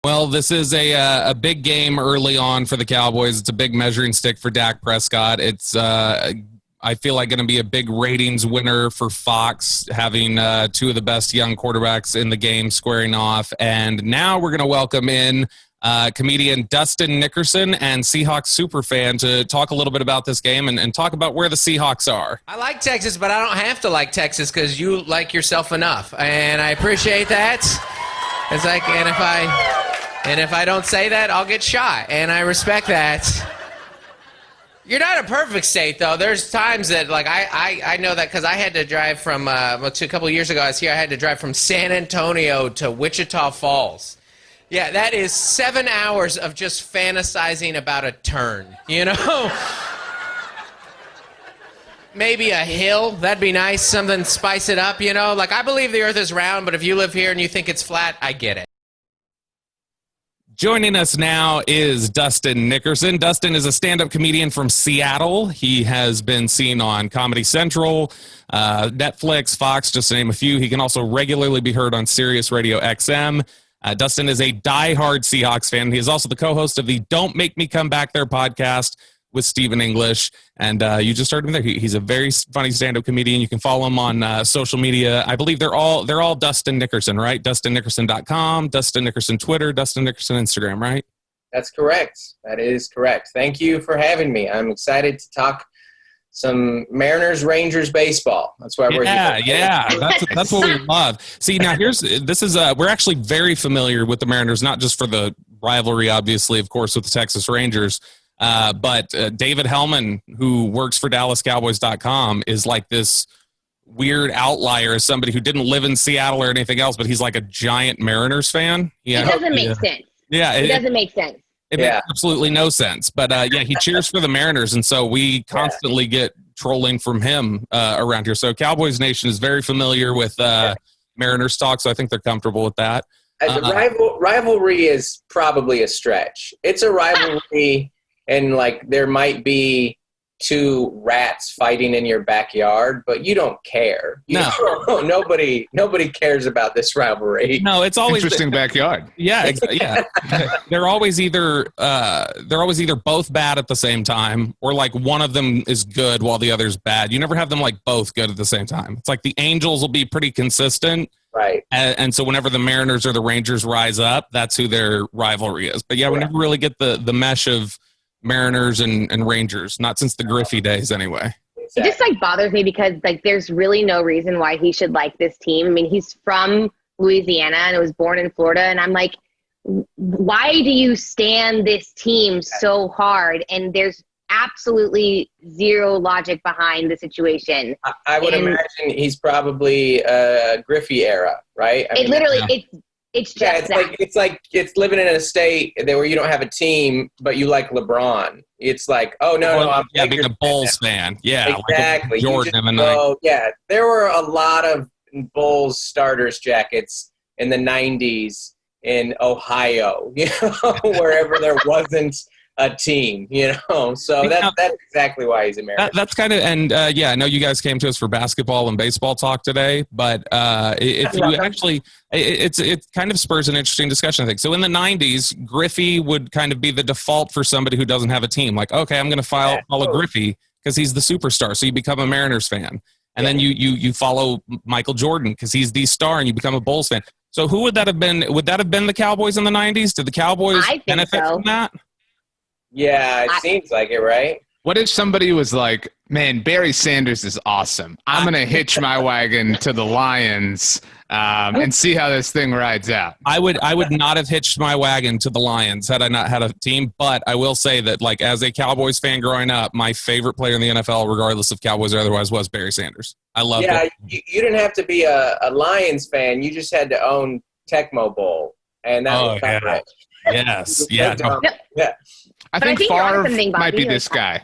Well, this is a big game early on for the Cowboys. It's a big measuring stick for Dak Prescott. It's I feel like going to be a big ratings winner for Fox, having two of the best young quarterbacks in the game squaring off. And now we're going to welcome in comedian Dustin Nickerson and Seahawks superfan to talk a little bit about this game and talk about where the Seahawks are. I like Texas, but I don't have to like Texas because you like yourself enough, and I appreciate that. It's like, and if I don't say that, I'll get shot, and I respect that. You're not a perfect state, though. There's times that, like, I know that because I had to drive from, a couple of years ago I was here, I had to drive from San Antonio to Wichita Falls. Yeah, that is 7 hours of just fantasizing about a turn, you know? Maybe a hill, that'd be nice, something spice it up, you know? Like, I believe the earth is round, but if you live here and you think it's flat, I get it. Joining us now is Dustin Nickerson. Dustin is a stand-up comedian from Seattle. He has been seen on Comedy Central, Netflix, Fox, just to name a few. He can also regularly be heard on Sirius Radio XM. Dustin is a diehard Seahawks fan. He is also the co-host of the Don't Make Me Come Back There podcast with Stephen English, and you just heard him there. He's a very funny stand-up comedian. You can follow him on social media. I believe they're all Dustin Nickerson, right? DustinNickerson.com, Dustin Nickerson Twitter, Dustin Nickerson Instagram, right? That's correct. That is correct. Thank you for having me. I'm excited to talk some Mariners-Rangers baseball. That's why we're here. Yeah. That's what we love. See, now we're actually very familiar with the Mariners, not just for the rivalry, obviously, of course, with the Texas Rangers. But David Hellman, who works for DallasCowboys.com, is like this weird outlier as somebody who didn't live in Seattle or anything else, but he's like a giant Mariners fan. Yeah. It doesn't make sense. Yeah. It doesn't make sense. It makes absolutely no sense. But he cheers for the Mariners, and so we constantly get trolling from him around here. So Cowboys Nation is very familiar with Mariners talk, so I think they're comfortable with that. The rivalry is probably a stretch. It's a rivalry. And, like, there might be two rats fighting in your backyard, but you don't care. Nobody cares about this rivalry. No, it's always interesting backyard. Yeah. They're always either both bad at the same time, or like one of them is good while the other's bad. You never have them like both good at the same time. It's like the Angels will be pretty consistent. Right. And so whenever the Mariners or the Rangers rise up, that's who their rivalry is. But we never really get the mesh of Mariners and Rangers, not since the Griffey days anyway. It just like bothers me because like there's really no reason why he should like this team. I mean, he's from Louisiana and was born in Florida, and I'm like, why do you stand this team so hard? And there's absolutely zero logic behind the situation. I would imagine he's probably Griffey era, right? It's just it's living in a state there where you don't have a team, but you like LeBron. It's like, oh no, I'm being a Bulls fan. Yeah, exactly. Like Jordan there were a lot of Bulls starters jackets in the '90s in Ohio, wherever there wasn't a team, so that's exactly why he's American. That's kind of, and I know you guys came to us for basketball and baseball talk today, but it kind of spurs an interesting discussion, I think. So in the 90s, Griffey would kind of be the default for somebody who doesn't have a team. Like, okay, I'm going to follow Griffey because he's the superstar, so you become a Mariners fan. And then you follow Michael Jordan because he's the star and you become a Bulls fan. So who would that have been? Would that have been the Cowboys in the 90s? Did the Cowboys benefit from that? Yeah, it seems like it, right? What if somebody was like, man, Barry Sanders is awesome. I'm going to hitch my wagon to the Lions and see how this thing rides out. I would not have hitched my wagon to the Lions had I not had a team, but I will say that, like, as a Cowboys fan growing up, my favorite player in the NFL, regardless of Cowboys or otherwise, was Barry Sanders. I loved it. Yeah, you didn't have to be a Lions fan. You just had to own Tecmo Bowl, and that was kind of right. Yes, yeah. I think Favre might be this guy.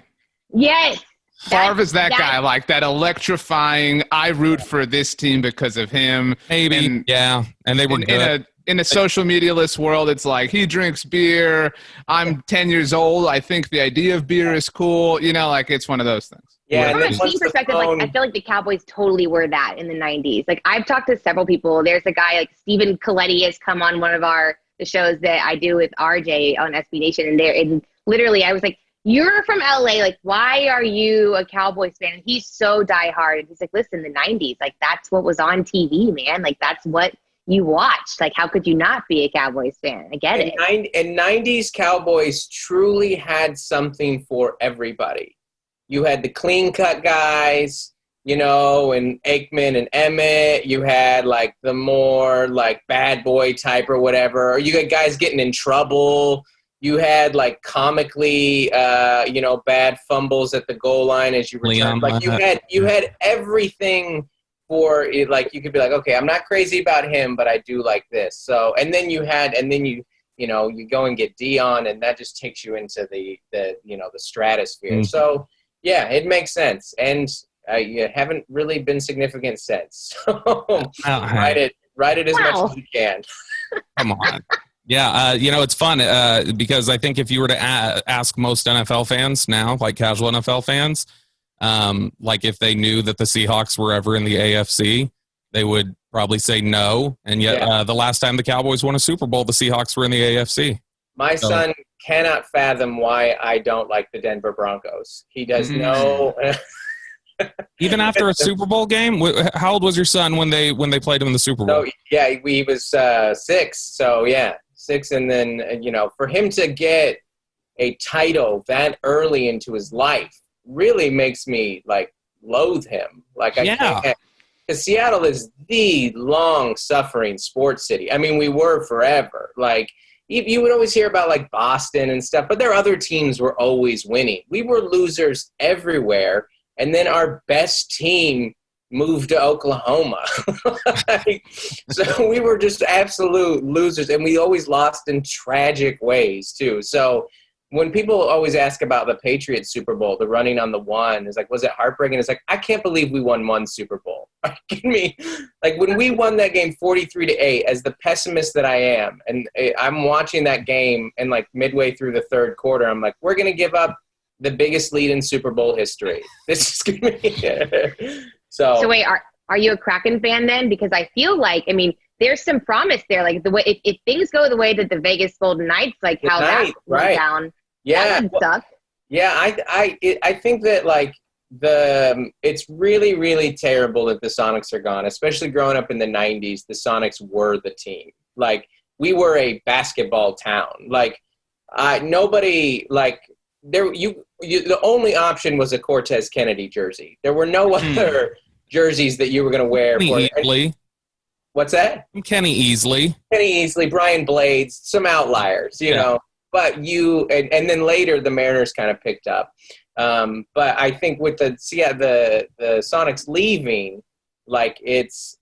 Yes. Favre is that guy, like that electrifying, I root for this team because of him. Maybe, and they were good. In a social media-less world, it's like, he drinks beer, I'm 10 years old, I think the idea of beer is cool. It's one of those things. Yeah, from a team perspective, I feel like the Cowboys totally were that in the 90s. Like, I've talked to several people. There's a guy like Stephen Coletti has come on one of our the shows that I do with RJ on SB Nation, and literally I was like, "You're from LA, like why are you a Cowboys fan?" And he's so diehard, and he's like, "Listen, the '90s, like that's what was on TV, man. Like that's what you watched. Like how could you not be a Cowboys fan?" I get it. And '90s Cowboys truly had something for everybody. You had the clean-cut guys, and Aikman and Emmett. You had, like, the more, like, bad boy type or whatever. Or you had guys getting in trouble. You had, like, comically, bad fumbles at the goal line as you return. Like, you had everything for it. Like, you could be like, okay, I'm not crazy about him, but I do like this. So, and then you go and get Dion, and that just takes you into the stratosphere. Mm-hmm. So, yeah, it makes sense. And you haven't really been significant since. So write it as much as you can. Come on. Yeah, it's fun because I think if you were to ask most NFL fans now, like casual NFL fans, like if they knew that the Seahawks were ever in the AFC, they would probably say no. And yet the last time the Cowboys won a Super Bowl, the Seahawks were in the AFC. My son cannot fathom why I don't like the Denver Broncos. He does know. Even after a Super Bowl game? How old was your son when they played him in the Super Bowl? So, yeah, he was 6. So, yeah, 6. And then, for him to get a title that early into his life really makes me, like, loathe him. Like, I can't. Because Seattle is the long-suffering sports city. I mean, we were forever. Like, you would always hear about, like, Boston and stuff, but their other teams were always winning. We were losers everywhere, and then our best team moved to Oklahoma. So we were just absolute losers, and we always lost in tragic ways, too. So when people always ask about the Patriots Super Bowl, the running on the one, it's like, was it heartbreaking? It's like, I can't believe we won one Super Bowl. Are you kidding me? Like, when we won that game 43-8, as the pessimist that I am, and I'm watching that game, and, like, midway through the third quarter, I'm like, we're going to give up the biggest lead in Super Bowl history. This is going to be So wait, are you a Kraken fan then? Because I feel like, I mean, there's some promise there. Like, the way if things go the way that the Vegas Golden Knights, like how that went down, that would suck. Yeah, I think that, like, it's really, really terrible that the Sonics are gone, especially growing up in the 90s. The Sonics were the team. Like, we were a basketball town. Like, nobody, like, the only option was a Cortez Kennedy jersey. There were no other jerseys that you were going to wear. Easley. What's that? Kenny Easley, Brian Blades, some outliers, you know. But and then later the Mariners kind of picked up. But I think with the Sonics leaving, like, it's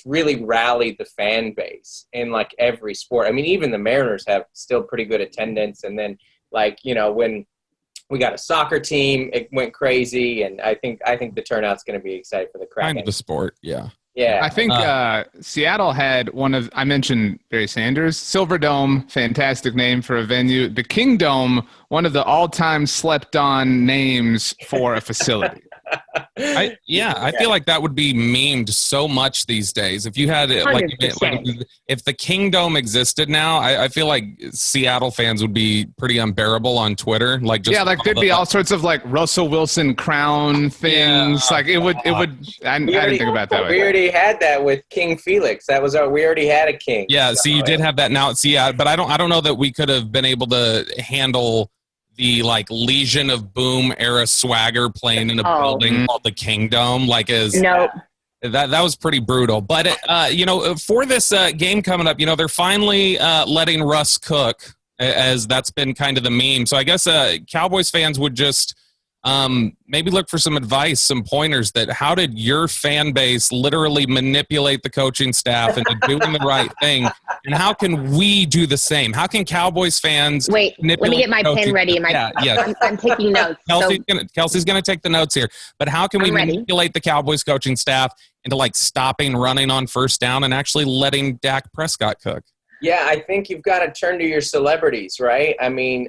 really rallied the fan base in, like, every sport. I mean, even the Mariners have still pretty good attendance. And then, like, when we got a soccer team, it went crazy. And I think the turnout's going to be excited for the Kraken. Kind of the sport, yeah. Yeah, I think Seattle had I mentioned Barry Sanders, Silverdome, fantastic name for a venue. The Kingdome, one of the all-time slept-on names for a facility. I feel like that would be memed so much these days. If you had if the Kingdome existed now, I feel like Seattle fans would be pretty unbearable on Twitter. Like, just there'd be all sorts of, like, Russell Wilson crown things. Yeah. Like, it would. I didn't think about that. We already had that with King Felix. We already had a king. Yeah, so you did have that now at Seattle, but I don't know that we could have been able to handle the, like, Legion of Boom era swagger playing in a building called the Kingdome, like, that was pretty brutal. But for this game coming up, they're finally letting Russ cook, as that's been kind of the meme. So I guess Cowboys fans would just maybe look for some advice, some pointers that how did your fan base literally manipulate the coaching staff into doing the right thing, and how can we do the same? How can Cowboys fans let me get my pen ready. I'm taking notes. Kelsey's gonna take the notes here. But how can we manipulate the Cowboys coaching staff into, like, stopping running on first down and actually letting Dak Prescott cook? Yeah, I think you've got to turn to your celebrities, right? I mean,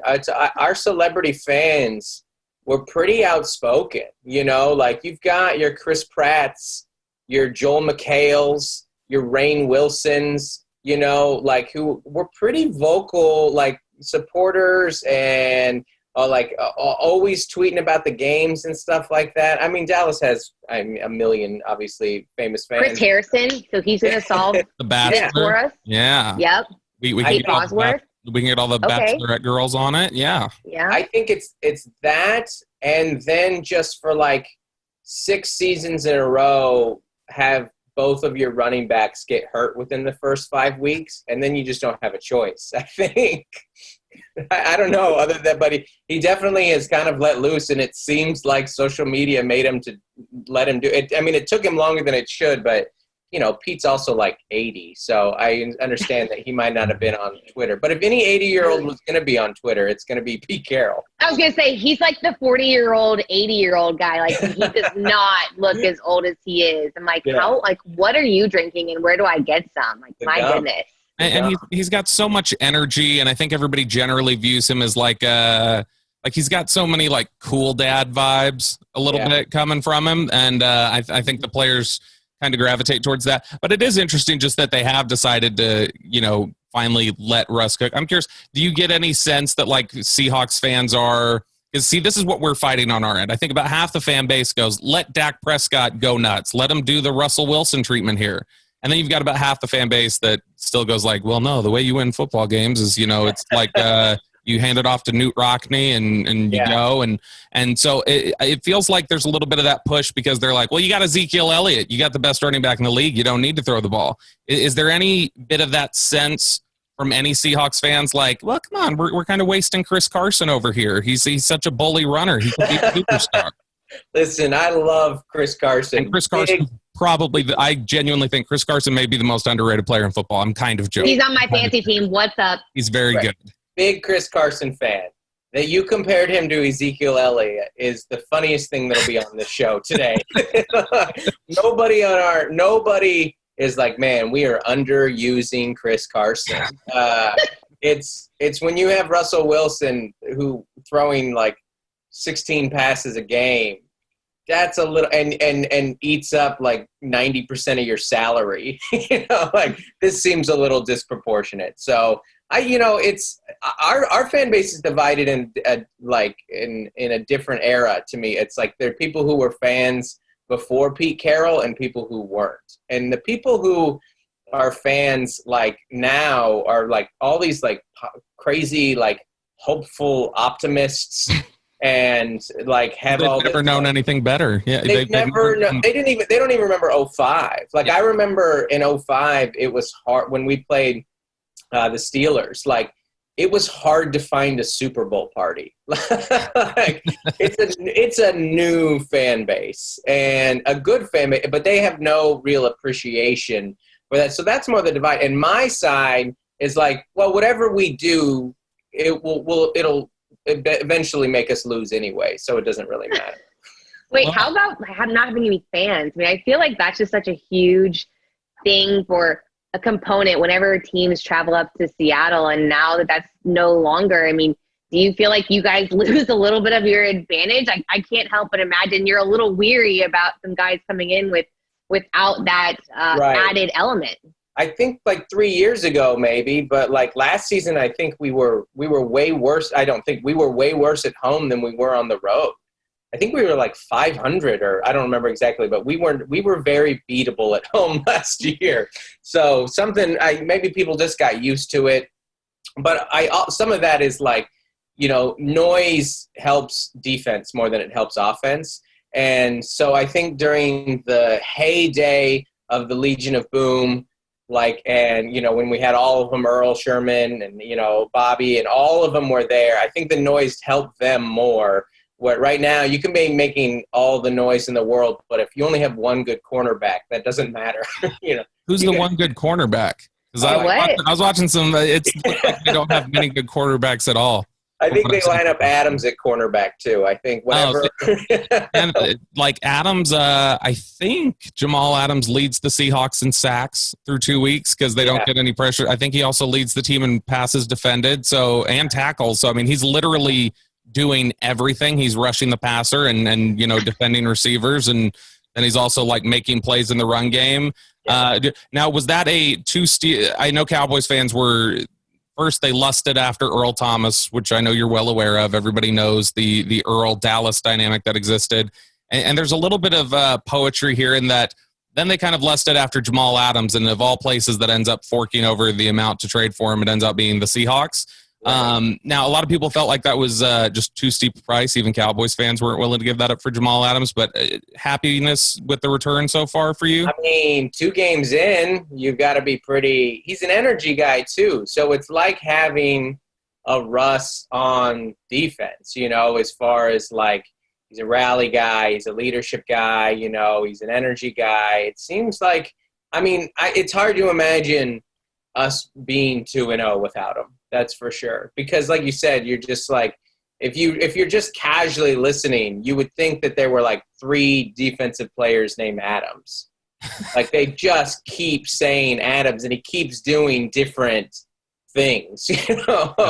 our celebrity fans were pretty outspoken, like, you've got your Chris Pratts, your Joel McHale's, your Rainn Wilsons, you know, like who were pretty vocal, like supporters and always tweeting about the games and stuff like that. I mean, Dallas has a million, obviously, famous fans. Chris Harrison, so he's going to solve The Bachelor for us. Yeah. Yep. We can Kate get all Bosworth. we can get all the Bachelorette girls on it. Yeah. Yeah. I think it's that, and then just for like 6 seasons in a row, have both of your running backs get hurt within the first 5 weeks, and then you just don't have a choice. I think. I don't know other than that, but he definitely has kind of let loose, and it seems like social media made him to let him do it. I mean, it took him longer than it should, but you know, Pete's also like 80, so I understand that he might not have been on Twitter. But if any 80-year-old was going to be on Twitter, it's going to be Pete Carroll. I was going to say, he's like the 40-year-old, 80-year-old guy. Like, he does not look as old as he is. I'm like, how? Like, what are you drinking, and where do I get some? Like, my goodness. And he's got so much energy, and I think everybody generally views him as like he's got so many like cool dad vibes a little bit coming from him, and I think the players kind of gravitate towards that. But it is interesting just that they have decided to, you know, finally let Russ cook. I'm curious, do you get any sense that like Seahawks fans are – because, see, this is what we're fighting on our end. I think about half the fan base goes, let Dak Prescott go nuts. Let him do the Russell Wilson treatment here. And then you've got about half the fan base that still goes like, well, no, the way you win football games is, you know, it's like you hand it off to Newt Rockney and you go. And so it feels like there's a little bit of that push because they're like, well, you got Ezekiel Elliott. You got the best running back in the league. You don't need to throw the ball. Is there any bit of that sense from any Seahawks fans like, well, come on, we're kind of wasting Chris Carson over here. He's such a bully runner. He could be a superstar. Listen, I love Chris Carson. And Chris Carson I genuinely think Chris Carson may be the most underrated player in football. I'm kind of joking. He's on my fantasy team. What's up? He's very good. Big Chris Carson fan. That you compared him to Ezekiel Elliott is the funniest thing that'll be on this show today. Nobody is like, man, we are underusing Chris Carson. It's when you have Russell Wilson who throwing like 16 passes a game. That's a little and eats up like 90% of your salary. You know, like this seems a little disproportionate. So it's our fan base is divided in a different era. To me, it's like there are people who were fans before Pete Carroll and people who weren't. And the people who are fans like now are like all these like crazy like hopeful optimists. And like have they've all never known anything better. Yeah, they don't even remember 05. Like I remember in 05 it was hard when we played the Steelers. Like it was hard to find a Super Bowl party. Like it's a new fan base and a good fan base, but they have no real appreciation for that. So that's more the divide. And my side is like, well, whatever we do, it'll eventually make us lose anyway, so it doesn't really matter. Wait, how about not having any fans? I mean, I feel like that's just such a huge thing for a component whenever teams travel up to Seattle, and now that that's no longer, I mean, do you feel like you guys lose a little bit of your advantage? I can't help but imagine you're a little weary about some guys coming in without that added element. I think like 3 years ago maybe, but like last season I think we were way worse. I don't think we were way worse at home than we were on the road. I think we were like 500 or I don't remember exactly, but we were very beatable at home last year. So maybe people just got used to it. But some of that is like, you know, noise helps defense more than it helps offense. And so I think during the heyday of the Legion of Boom, and, you know, when we had all of them, Earl Sherman and, you know, Bobby and all of them were there, I think the noise helped them more. Where right now you can be making all the noise in the world, but if you only have one good cornerback, that doesn't matter. You know, who's the one good cornerback? Because I was watching some. It's like they don't have many good quarterbacks at all. I think they line up Adams at cornerback too. I think whatever. And like Adams, I think Jamal Adams leads the Seahawks in sacks through 2 weeks because they don't get any pressure. I think he also leads the team in passes defended, and tackles. So I mean, he's literally doing everything. He's rushing the passer and you know, defending receivers, and and he's also like making plays in the run game. Now, was that a I know Cowboys fans were first they lusted after Earl Thomas, which I know you're well aware of. Everybody knows the Earl Dallas dynamic that existed, and there's a little bit of poetry here in that. Then they kind of lusted after Jamal Adams, and of all places that ends up forking over the amount to trade for him, it ends up being the Seahawks. Now, a lot of people felt like that was just too steep a price. Even Cowboys fans weren't willing to give that up for Jamal Adams. But happiness with the return so far for you? I mean, 2 games in, you've got to be pretty – he's an energy guy too. So it's like having a Russ on defense, as far as like – he's a rally guy. He's a leadership guy. He's an energy guy. It seems like, it's hard to imagine us being 2-0 without him. That's for sure. Because like you said, you're just like, if you're just casually listening, you would think that there were like 3 defensive players named Adams. Like they just keep saying Adams, and he keeps doing different things,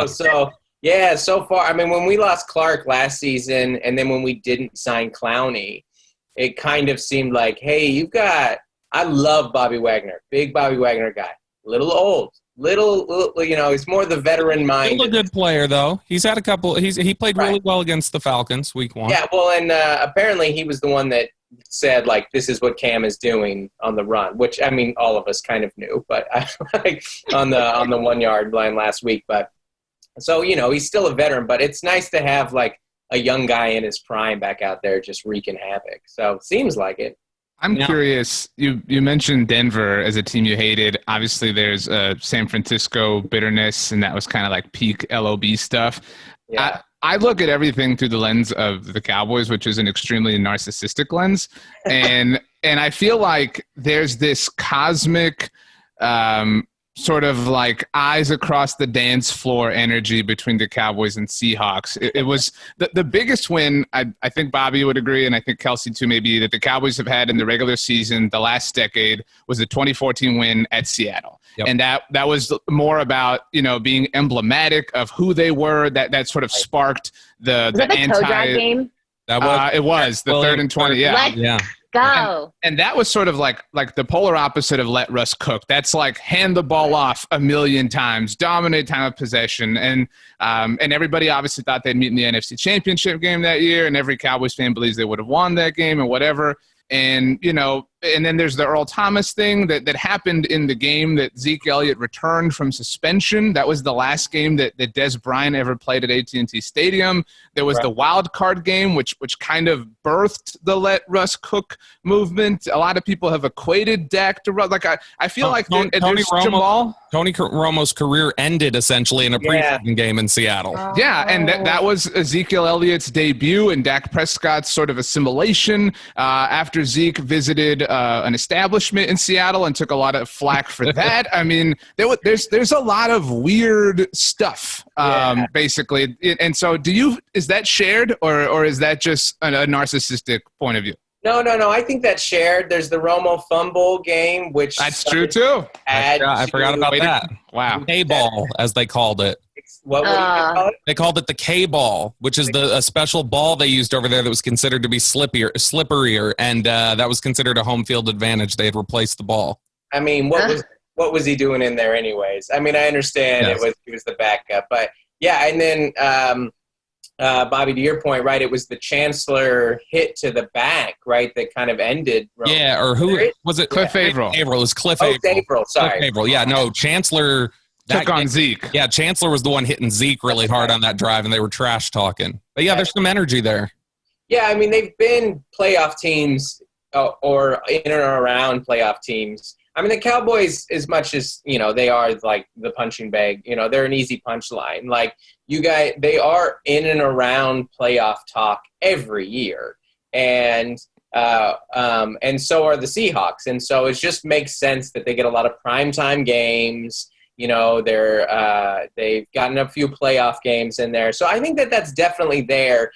So. Yeah, so far, when we lost Clark last season and then when we didn't sign Clowney, it kind of seemed like, hey, I love Bobby Wagner, big Bobby Wagner guy, little old, little he's more the veteran mind. Still a good player, though. He's had a couple, he played really well against the Falcons week 1. Yeah, well, and apparently he was the one that said, like, this is what Cam is doing on the run, which, all of us kind of knew, but on the 1-yard line last week, but. So, he's still a veteran, but it's nice to have, like, a young guy in his prime back out there just wreaking havoc. So, it seems like it. I'm curious. You mentioned Denver as a team you hated. Obviously, there's San Francisco bitterness, and that was kind of like peak LOB stuff. Yeah. I look at everything through the lens of the Cowboys, which is an extremely narcissistic lens. And I feel like there's this cosmic sort of like eyes across the dance floor energy between the Cowboys and Seahawks. It was the biggest win, I think Bobby would agree, and I think Kelsey too maybe, that the Cowboys have had in the regular season the last decade was the 2014 win at Seattle. Yep. And that was more about, being emblematic of who they were, that sort of sparked the anti game. That was it was the 3rd and 20. Yeah. Go. And that was sort of like the polar opposite of let Russ cook. That's like hand the ball off a million times, dominate time of possession. And everybody obviously thought they'd meet in the NFC Championship game that year, and every Cowboys fan believes they would have won that game or whatever. And, and then there's the Earl Thomas thing that happened in the game that Zeke Elliott returned from suspension. That was the last game that Des Bryant ever played at AT&T Stadium. There was the wild card game, which kind of birthed the let Russ cook movement. A lot of people have equated Dak to Russ. Like I feel like there's Jamal. Tony Romo's career ended essentially in a preseason game in Seattle. Yeah, and that was Ezekiel Elliott's debut and Dak Prescott's sort of assimilation after Zeke visited an establishment in Seattle and took a lot of flack for that. There's a lot of weird stuff, basically. And so is that shared or is that just a narcissistic point of view? No. I think that's shared. There's the Romo fumble game, which that's true too. I forgot about that. Wow, K-ball, as they called it. What would you call it? They called it the K-ball, which is a special ball they used over there that was considered to be slipperier, and that was considered a home field advantage. They had replaced the ball. What was he doing in there anyways? I understand he was the backup, but yeah, and then Bobby, to your point, right? It was the Chancellor hit to the back, right? That kind of ended. Romo. Yeah, or who was it? Cliff Averill. It was Cliff Averill. Averill, sorry. Cliff Averill. Yeah, no, Chancellor took on Zeke. Yeah, Chancellor was the one hitting Zeke really hard on that drive, and they were trash talking. But yeah, there's some energy there. Yeah, they've been playoff teams or in and around playoff teams. The Cowboys, as much as, they are like the punching bag, they're an easy punchline. Like, you guys, they are in and around playoff talk every year. And so are the Seahawks. And so it just makes sense that they get a lot of primetime games. They've gotten a few playoff games in there. So I think that's definitely there.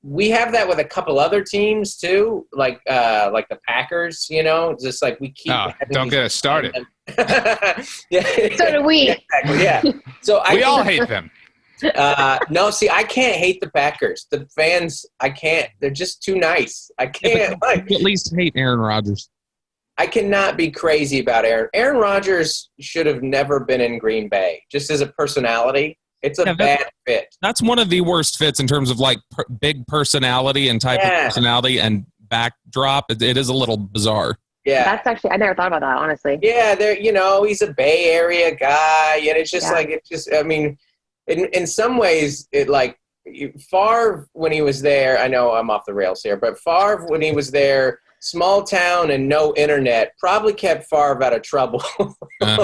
We have that with a couple other teams too, like the Packers. Just like we keep. Don't get us started. Yeah. So do we. Exactly. Yeah. So we all hate them. No, see, I can't hate the Packers. The fans, I can't. They're just too nice. I can't. At least hate Aaron Rodgers. I cannot be crazy about Aaron. Aaron Rodgers should have never been in Green Bay, just as a personality. It's a bad fit. That's one of the worst fits in terms of like big personality and type of personality and backdrop. It is a little bizarre. Yeah. That's actually, I never thought about that, honestly. Yeah, he's a Bay Area guy, and it's just I mean, in some ways, Favre, when he was there, I know I'm off the rails here, but Favre, when he was there, small town and no internet, probably kept Favre out of trouble for a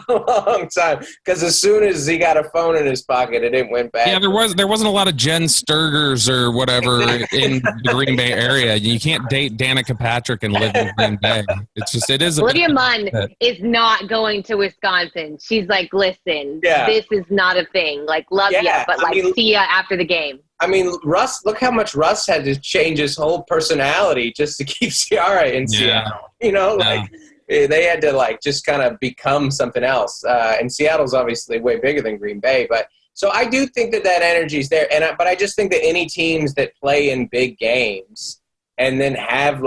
long time. Because as soon as he got a phone in his pocket, it went bad. Yeah, there wasn't a lot of Jen Sturgers or whatever in the Green Bay area. You can't date Danica Patrick and live in Green Bay. It is. Olivia Munn is not going to Wisconsin. She's like, listen, this is not a thing. Like, love you, but see ya after the game. I mean, Russ, look how much Russ had to change his whole personality just to keep Ciara in Seattle. They had to just kind of become something else. And Seattle's obviously way bigger than Green Bay, but so I do think that energy's there. But I just think that any teams that play in big games and then have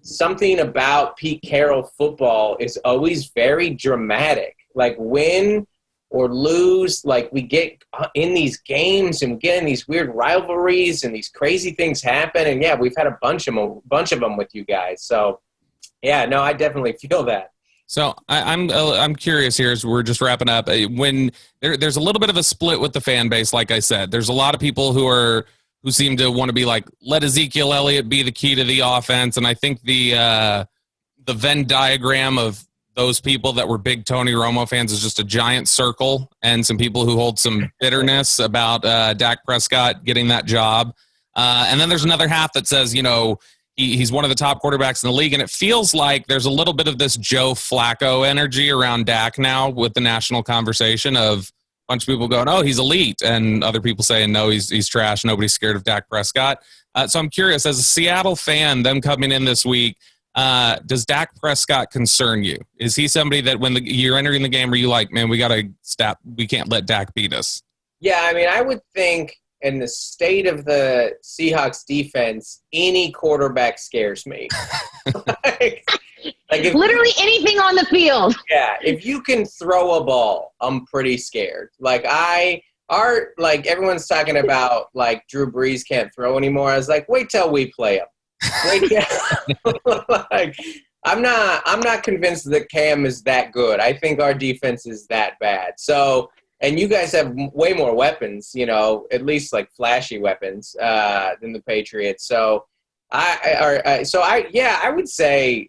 something about Pete Carroll football is always very dramatic. Like win or lose, we get in these games and we get in these weird rivalries and these crazy things happen. And we've had a bunch of them with you guys. So I definitely feel that. So I'm curious here as we're just wrapping up. When there's a little bit of a split with the fan base, like I said, there's a lot of people who seem to want to be let Ezekiel Elliott be the key to the offense. And I think the Venn diagram of those people that were big Tony Romo fans is just a giant circle, and some people who hold some bitterness about Dak Prescott getting that job. And then there's another half that says, he's one of the top quarterbacks in the league, and it feels like there's a little bit of this Joe Flacco energy around Dak now with the national conversation of a bunch of people going, oh, he's elite, and other people saying, no, he's trash. Nobody's scared of Dak Prescott. So I'm curious, as a Seattle fan, them coming in this week, does Dak Prescott concern you? Is he somebody that when you're entering the game, are you like, man, we got to stop. We can't let Dak beat us? Yeah, I mean, I would think in the state of the Seahawks defense, any quarterback scares me. Literally anything on the field. Yeah, if you can throw a ball, I'm pretty scared. Everyone's talking about Drew Brees can't throw anymore. I was like, wait till we play him. I'm not convinced that Cam is that good. I think our defense is that bad. So, and you guys have way more weapons, at least flashy weapons than the Patriots. So I would say,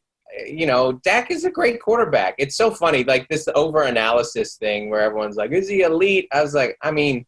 Dak is a great quarterback. It's so funny, this over-analysis thing where everyone's like, is he elite? I was like, I mean,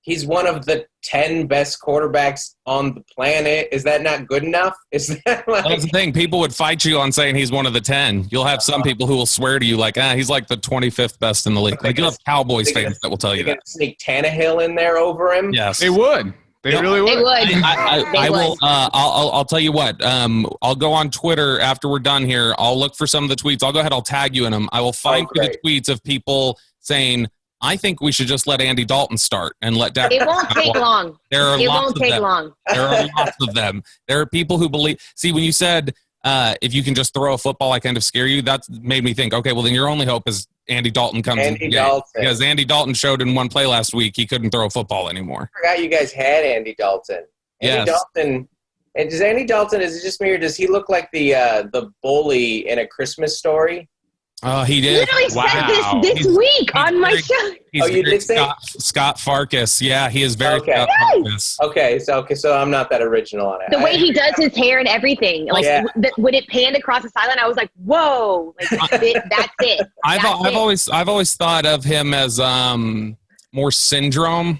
he's one of the 10 best quarterbacks on the planet. Is that not good enough? Is that that's the thing. People would fight you on saying he's one of the 10. You'll have some people who will swear to you he's the 25st best in the league. You'll have Cowboys fans that will tell you that. Sneak Tannehill in there over him? Yes. They would. They really would. They would. I will. I'll tell you what. I'll go on Twitter after we're done here. I'll look for some of the tweets. I'll go ahead. I'll tag you in them. I will find the tweets of people saying, I think we should just let Andy Dalton start and let Dak. It won't take long. There are lots of them. There are lots of them. There are people who believe. See, when you said if you can just throw a football, I kind of scare you. That made me think. Okay, well then your only hope is Andy Dalton comes in because Andy Dalton showed in one play last week he couldn't throw a football anymore. I forgot you guys had Andy Dalton. Dalton. And does Andy Dalton? Is it just me or does he look like the bully in A Christmas Story? Oh, he did. Literally said this week on my show. You did say Scott Farkas. Yeah, he is very Scott Farkas. Okay, so I'm not that original on it. The way he does his hair and everything, when it panned across the sideline, I was like, "Whoa!" That's it. I've always thought of him as more Syndrome,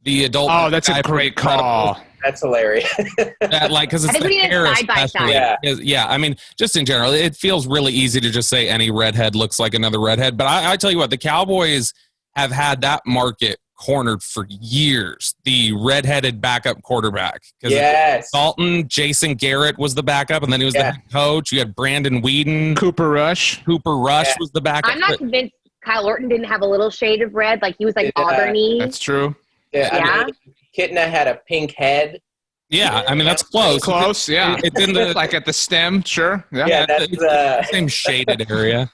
the adult. Oh, that's a great call. That's hilarious. Because it's the hair side by side. Yeah, I mean, just in general, it feels really easy to just say any redhead looks like another redhead. But I tell you what, the Cowboys have had that market cornered for years. The redheaded backup quarterback. Yes. Dalton, Jason Garrett was the backup, and then he was the head coach. You had Brandon Whedon. Cooper Rush was the backup. I'm not convinced Kyle Orton didn't have a little shade of red? Like he was like Auburn-y. That's true. Yeah. Yeah. I mean, Kitna had a pink head. Yeah, I mean that's close. Close, yeah. It's in the Like at the stem, sure. Yeah. Yeah, that's it's the same shaded area.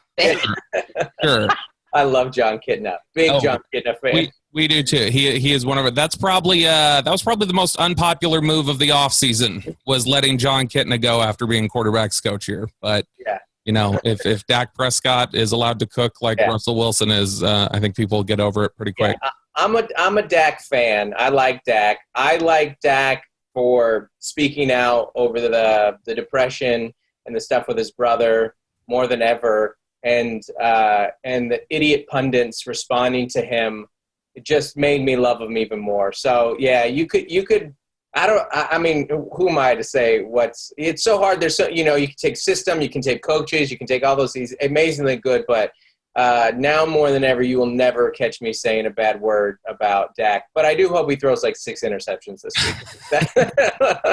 Sure. I love John Kitna. Big John Kitna fan. We do too. He is one of it. That was probably the most unpopular move of the offseason, was letting John Kitna go after being quarterback's coach here. But Yeah. you know, if Dak Prescott is allowed to cook like Russell Wilson is, I think people will get over it pretty quick. Yeah, I'm a Dak fan. I like Dak. I like Dak for speaking out over the depression and the stuff with his brother more than ever, and the idiot pundits responding to him. It just made me love him even more. So yeah, you could. I mean, who am I to say it's so hard. There's so, you can take system, you can take coaches, you can take all those. He's amazingly good, but now more than ever, you will never catch me saying a bad word about Dak. But I do hope he throws like 6 interceptions this week.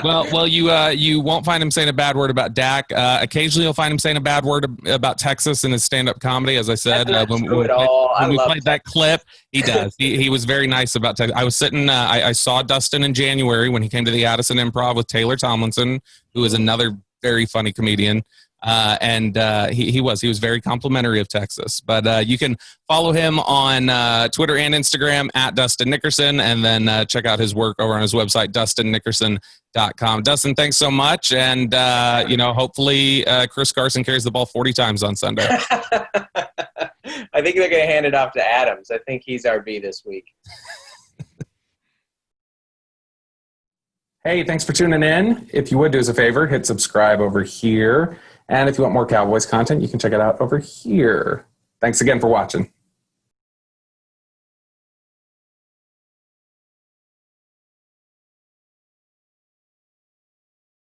Well, you won't find him saying a bad word about Dak. Occasionally, you'll find him saying a bad word about Texas in his stand-up comedy. As I said, when we played that clip, he does. He was very nice about Texas. I was sitting. I saw Dustin in January when he came to the Addison Improv with Taylor Tomlinson, who is another very funny comedian. And he was very complimentary of Texas. But you can follow him on Twitter and Instagram at Dustin Nickerson, and then check out his work over on his website, DustinNickerson.com. Dustin, thanks so much. And, hopefully Chris Carson carries the ball 40 times on Sunday. I think they're going to hand it off to Adams. I think he's RB this week. Hey, thanks for tuning in. If you would do us a favor, hit subscribe over here. And if you want more Cowboys content, you can check it out over here. Thanks again for watching.